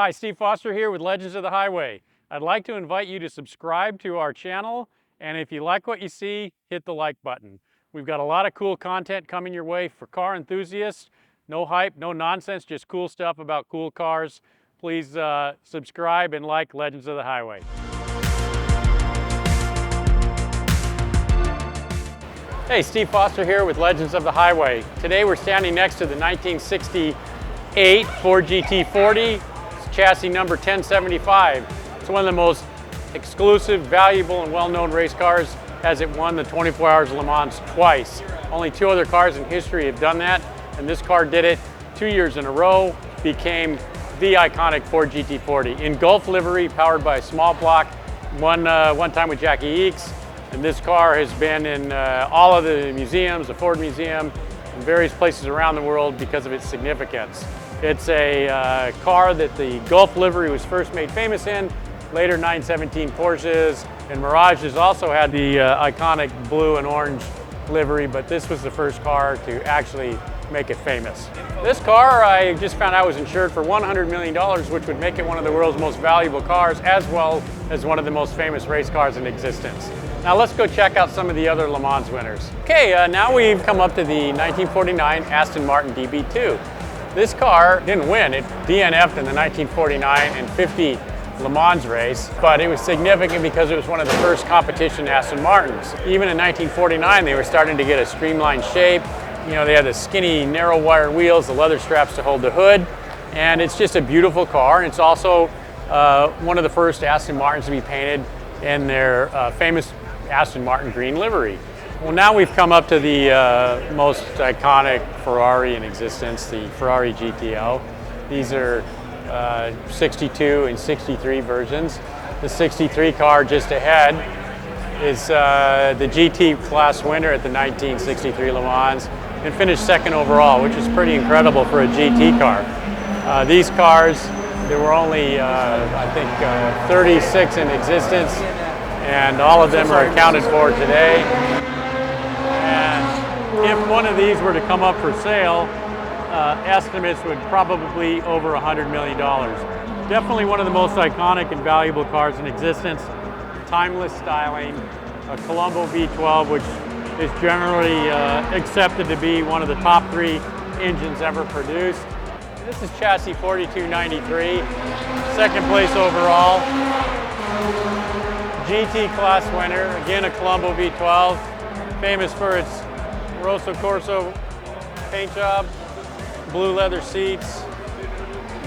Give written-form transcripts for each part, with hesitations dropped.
Hi, Steve Foster here with Legends of the Highway. I'd like to invite you to subscribe to our channel, and if you like what you see, hit the like button. We've got a lot of cool content coming your way for car enthusiasts. No hype, no nonsense, just cool stuff about cool cars. Please subscribe and like Legends of the Highway. Hey, Steve Foster here with Legends of the Highway. Today we're standing next to the 1968 Ford GT40. Chassis number 1075. It's one of the most exclusive, valuable, and well-known race cars, as it won the 24 Hours of Le Mans twice. Only two other cars in history have done that, and this car did it 2 years in a row, became the iconic Ford GT40. In Gulf livery, powered by a small block, one time with Jackie Eakes, and this car has been in all of the museums, the Ford Museum, and various places around the world because of its significance. It's a car that the Gulf livery was first made famous in. Later 917 Porsches and Mirages also had the iconic blue and orange livery, but this was the first car to actually make it famous. This car, I just found out, was insured for $100 million, which would make it one of the world's most valuable cars, as well as one of the most famous race cars in existence. Now let's go check out some of the other Le Mans winners. Okay, now we've come up to the 1949 Aston Martin DB2. This car didn't win. It DNF'd in the 1949 and 50 Le Mans race, but it was significant because it was one of the first competition Aston Martins. Even in 1949, they were starting to get a streamlined shape. You know, they had the skinny, narrow wire wheels, the leather straps to hold the hood, and it's just a beautiful car. And it's also one of the first Aston Martins to be painted in their famous Aston Martin green livery. Well, now we've come up to the most iconic Ferrari in existence, the Ferrari GTO. These are 62 and 63 versions. The 63 car just ahead is the GT class winner at the 1963 Le Mans and finished second overall, which is pretty incredible for a GT car. These cars, there were only, I think, 36 in existence, and all of them are accounted for today. If one of these were to come up for sale, estimates would probably be over $100 million. Definitely one of the most iconic and valuable cars in existence. Timeless styling, a Colombo V12, which is generally accepted to be one of the top 3 engines ever produced. This is chassis 4293, second place overall. GT class winner, again a Colombo V12, famous for its Rosso Corso paint job, blue leather seats,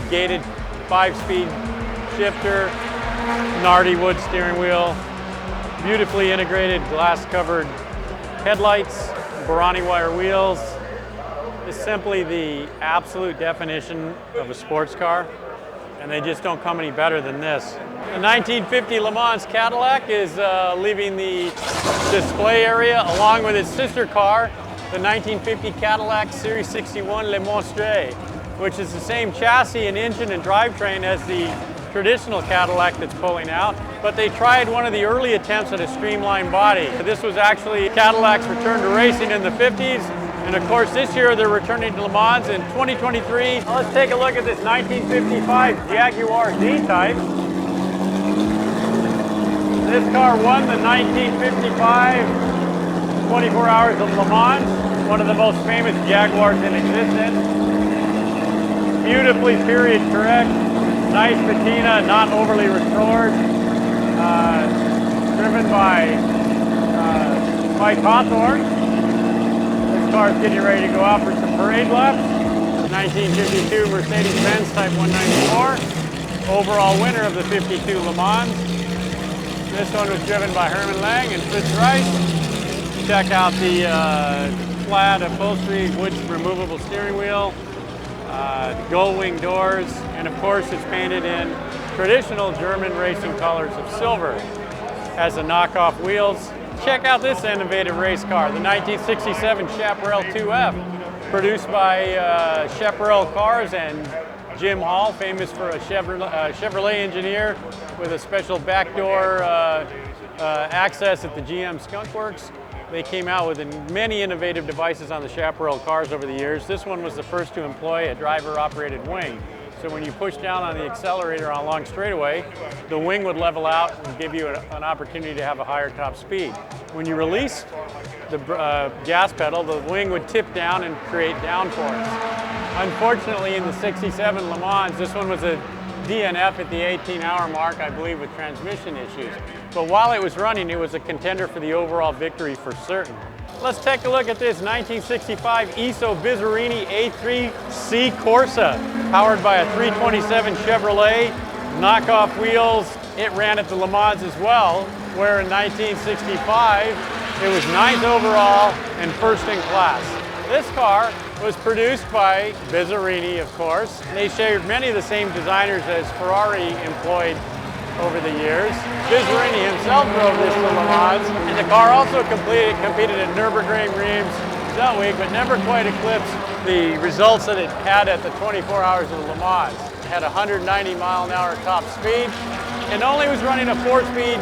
gated 5-speed shifter, Nardi wood steering wheel, beautifully integrated glass-covered headlights, Bizarrini wire wheels. It's simply the absolute definition of a sports car, and they just don't come any better than this. The 1950 Le Mans Cadillac is leaving the display area along with its sister car, the 1950 Cadillac Series 61 Le Monstre, which is the same chassis and engine and drivetrain as the traditional Cadillac that's pulling out, but they tried one of the early attempts at a streamlined body. This was actually Cadillac's return to racing in the 50s, and of course this year they're returning to Le Mans in 2023. Let's take a look at this 1955 Jaguar D-Type. This car won the 1955 24 Hours of Le Mans, one of the most famous Jaguars in existence. Beautifully period correct, nice patina, not overly restored. Driven by Mike Hawthorne. This car is getting ready to go out for some parade laps. 1952 Mercedes-Benz Type 194, overall winner of the 52 Le Mans. This one was driven by Herman Lang and Fritz Rice. Check out the flat upholstery, wood removable steering wheel, gold wing doors, and of course it's painted in traditional German racing colors of silver. Has the knockoff wheels. Check out this innovative race car, the 1967 Chaparral 2F, produced by Chaparral Cars and Jim Hall, famous for a Chevrolet engineer with a special backdoor access at the GM Skunk Works. They came out with many innovative devices on the Chaparral cars over the years. This one was the first to employ a driver-operated wing. So when you push down on the accelerator on a long straightaway, the wing would level out and give you an opportunity to have a higher top speed. When you release the gas pedal, the wing would tip down and create downforce. Unfortunately, in the 67 Le Mans, this one was a DNF at the 18-hour mark, I believe, with transmission issues. But while it was running, it was a contender for the overall victory for certain. Let's take a look at this 1965 ISO Bizarrini A3C Corsa, powered by a 327 Chevrolet, knockoff wheels. It ran at the Le Mans as well, where in 1965, it was 9th overall and first in class. This car was produced by Bizarrini, of course. They shared many of the same designers as Ferrari employed over the years. Bizarrini himself drove this to Le Mans, and the car also competed at Nürburgring Reims that week, but never quite eclipsed the results that it had at the 24 hours of Le Mans. It had 190 mile-an-hour top speed, and only was running a 4-speed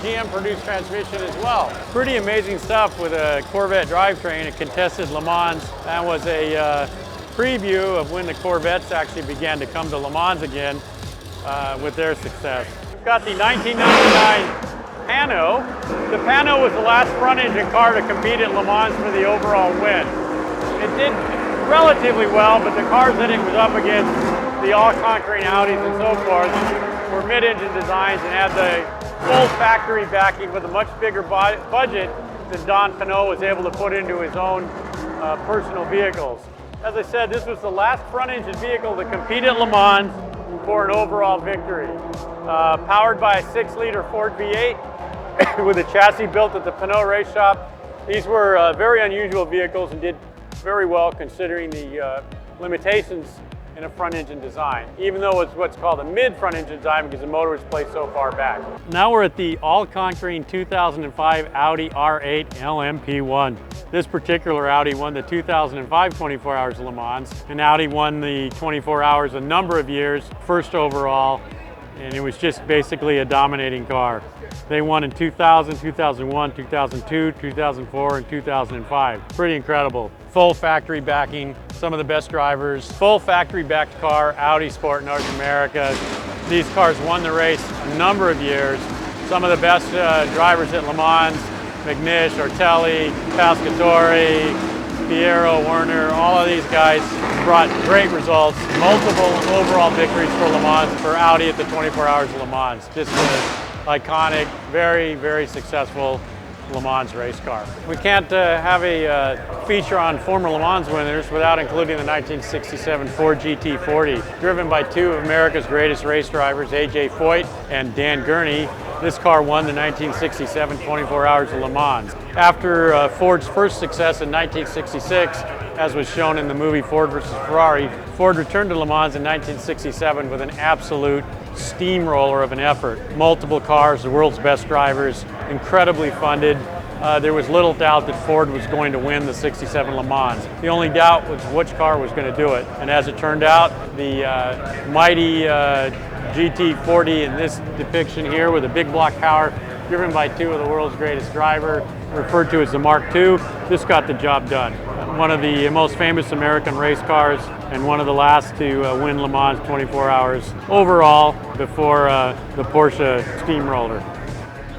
GM-produced transmission as well. Pretty amazing stuff with a Corvette drivetrain. It contested Le Mans and was a preview of when the Corvettes actually began to come to Le Mans again with their success. We've got the 1999 Pano. The Pano was the last front-engine car to compete at Le Mans for the overall win. It did relatively well, but the cars that it was up against, the all-conquering Audis and so forth, were mid-engine designs and had the full factory backing with a much bigger budget than Don Pano was able to put into his own personal vehicles. As I said, this was the last front-engine vehicle to compete at Le Mans for an overall victory. Powered by a 6-liter Ford V8 with a chassis built at the Pano race shop. These were very unusual vehicles and did very well considering the limitations in a front-engine design, even though it's what's called a mid-front engine design because the motor was placed so far back. Now we're at the all-conquering 2005 Audi R8 LMP1. This particular Audi won the 2005 24 Hours of Le Mans, and Audi won the 24 Hours a number of years, first overall, and it was just basically a dominating car. They won in 2000, 2001, 2002, 2004, and 2005. Pretty incredible. Full factory backing, some of the best drivers. Full factory backed car, Audi Sport North America. These cars won the race a number of years. Some of the best drivers at Le Mans, McNish, Ortelli, Pascatori, Piero, Werner, all of these guys brought great results. Multiple overall victories for Le Mans, for Audi at the 24 Hours of Le Mans. Just an iconic, very, very successful Le Mans race car. We can't have a feature on former Le Mans winners without including the 1967 Ford GT40. Driven by two of America's greatest race drivers, A.J. Foyt and Dan Gurney, this car won the 1967 24 Hours of Le Mans. After Ford's first success in 1966, as was shown in the movie Ford versus Ferrari, Ford returned to Le Mans in 1967 with an absolute steamroller of an effort. Multiple cars, the world's best drivers, incredibly funded. There was little doubt that Ford was going to win the 67 Le Mans. The only doubt was which car was going to do it. And as it turned out, the mighty GT40 in this depiction here with a big block power, driven by two of the world's greatest drivers, referred to as the Mark II, this got the job done. One of the most famous American race cars and one of the last to win Le Mans 24 Hours overall before the Porsche Steamroller.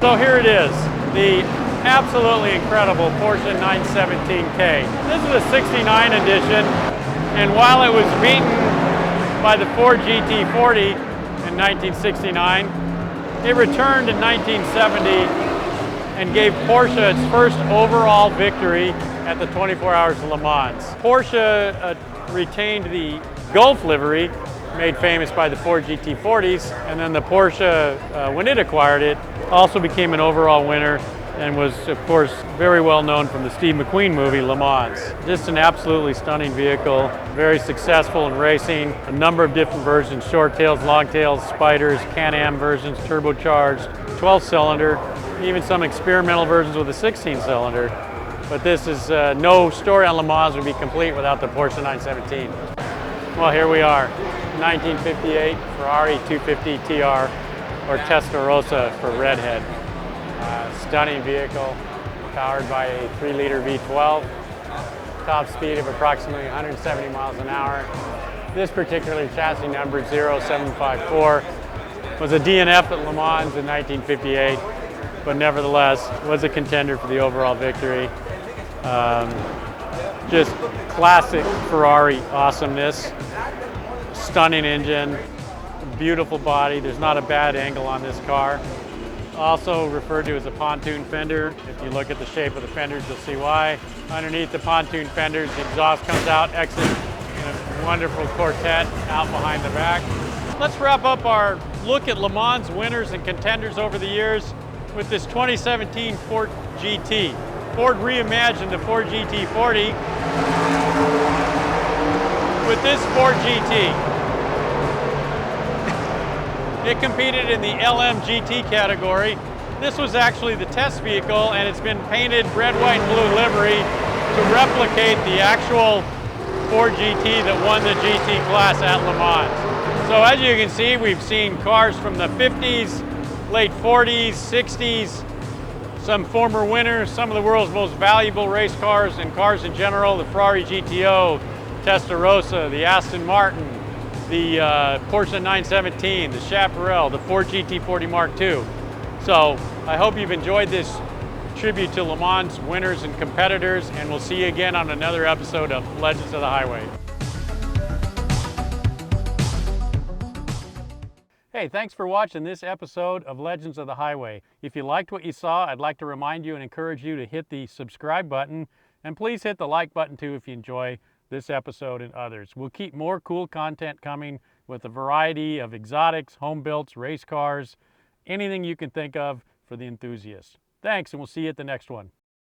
So here it is, the absolutely incredible Porsche 917K. This is a 69 edition, and while it was beaten by the Ford GT40 in 1969, it returned in 1970 and gave Porsche its first overall victory at the 24 Hours of Le Mans. Porsche retained the Gulf livery, made famous by the Ford GT40s, and then the Porsche, when it acquired it, also became an overall winner and was, of course, very well known from the Steve McQueen movie, Le Mans. Just an absolutely stunning vehicle, very successful in racing, a number of different versions, short tails, long tails, spiders, Can-Am versions, turbocharged, 12-cylinder, even some experimental versions with a 16-cylinder. But this is, no story on Le Mans would be complete without the Porsche 917. Well, here we are, 1958 Ferrari 250 TR, or Testa Rossa for redhead. Stunning vehicle, powered by a 3-liter V12, top speed of approximately 170 miles an hour, This particular chassis number 0754 was a DNF at Le Mans in 1958, but nevertheless was a contender for the overall victory. Just classic Ferrari awesomeness. Stunning engine, beautiful body. There's not a bad angle on this car. Also referred to as a pontoon fender. If you look at the shape of the fenders, you'll see why. Underneath the pontoon fenders, the exhaust comes out, exits in a wonderful quartet out behind the back. Let's wrap up our look at Le Mans winners and contenders over the years with this 2017 Ford GT. Ford reimagined the Ford GT40 with this Ford GT. It competed in the LM GT category. This was actually the test vehicle, and it's been painted red, white, and blue livery to replicate the actual Ford GT that won the GT class at Le Mans. So as you can see, we've seen cars from the 50s, late 40s, 60s, some former winners, some of the world's most valuable race cars and cars in general, the Ferrari GTO, Testa Rossa, the Aston Martin, the Porsche 917, the Chaparral, the Ford GT40 Mark II. So I hope you've enjoyed this tribute to Le Mans winners and competitors, and we'll see you again on another episode of Legends of the Highway. Hey, thanks for watching this episode of Legends of the Highway. If you liked what you saw, I'd like to remind you and encourage you to hit the subscribe button, and please hit the like button too if you enjoy this episode and others. We'll keep more cool content coming with a variety of exotics, home builds, race cars, anything you can think of for the enthusiasts. Thanks, and we'll see you at the next one.